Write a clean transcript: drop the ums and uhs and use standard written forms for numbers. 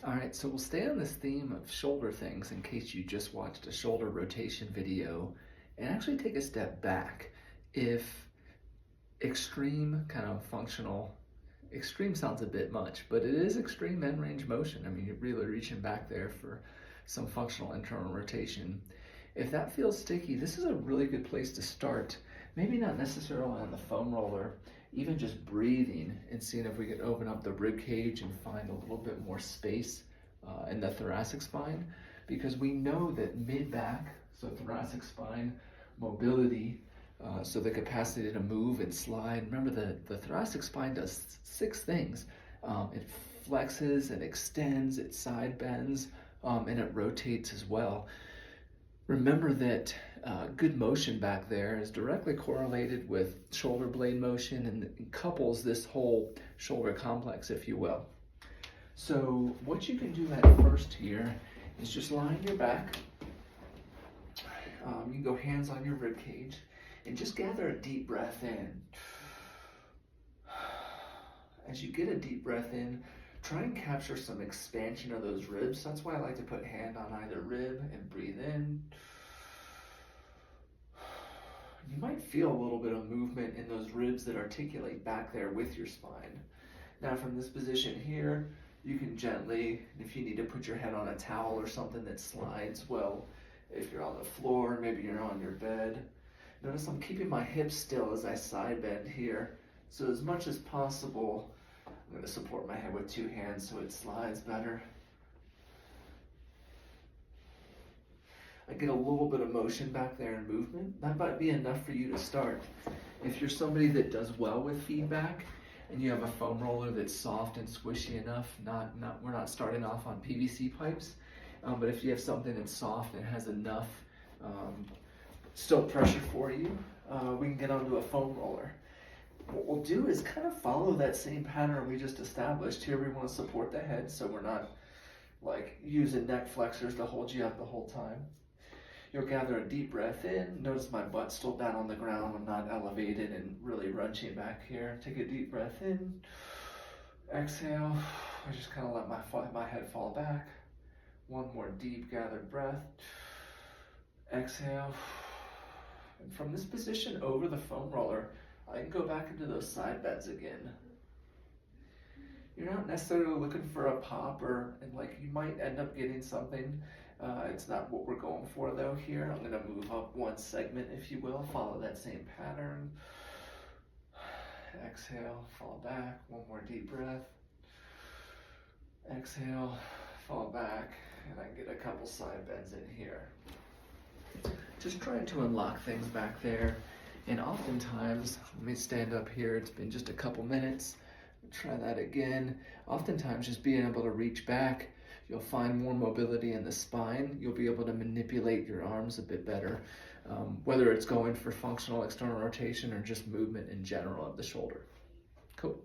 All right, so we'll stay on this theme of shoulder things in case you just watched a shoulder rotation video and actually take a step back. If extreme kind of functional, extreme sounds a bit much, but it is extreme end range motion. I mean, you're really reaching back there for some functional internal rotation. If that feels sticky, this is a really good place to start. Maybe not necessarily on the foam roller, even just breathing and seeing if we can open up the rib cage and find a little bit more space in the thoracic spine, because we know that mid-back, so thoracic spine, mobility, so the capacity to move and slide. Remember, the thoracic spine does 6 things. It flexes, it extends, it side bends, and it rotates as well. Remember that good motion back there is directly correlated with shoulder blade motion and couples this whole shoulder complex, if you will. So what you can do at first here is just lie on your back. You can go hands on your rib cage and just gather a deep breath in. As you get a deep breath in, try and capture some expansion of those ribs. That's why I like to put hand on either rib and breathe in. You might feel a little bit of movement in those ribs that articulate back there with your spine. Now from this position here, you can gently, if you need to put your head on a towel or something that slides well, if you're on the floor, maybe you're on your bed. Notice I'm keeping my hips still as I side bend here. So as much as possible, I'm going to support my head with 2 hands so it slides better. I get a little bit of motion back there and movement. That might be enough for you to start. If you're somebody that does well with feedback and you have a foam roller that's soft and squishy enough, we're not starting off on PVC pipes, but if you have something that's soft and has enough still pressure for you, we can get onto a foam roller. What we'll do is kind of follow that same pattern we just established. Here we want to support the head so we're not like using neck flexors to hold you up the whole time. You'll gather a deep breath in. Notice my butt's still down on the ground. I'm not elevated and really wrenching back here. Take a deep breath in. Exhale. I just kind of let my head fall back. One more deep gathered breath. Exhale. And from this position over the foam roller, I can go back into those side bends again. You're not necessarily looking for a pop and like you might end up getting something. It's not what we're going for though here. I'm gonna move up one segment, if you will, follow that same pattern. Exhale, fall back, one more deep breath. Exhale, fall back, and I get a couple side bends in here. Just trying to unlock things back there. And oftentimes, let me stand up here, it's been just a couple minutes. Try that again. Oftentimes, just being able to reach back, you'll find more mobility in the spine. You'll be able to manipulate your arms a bit better, whether it's going for functional external rotation or just movement in general of the shoulder. Cool.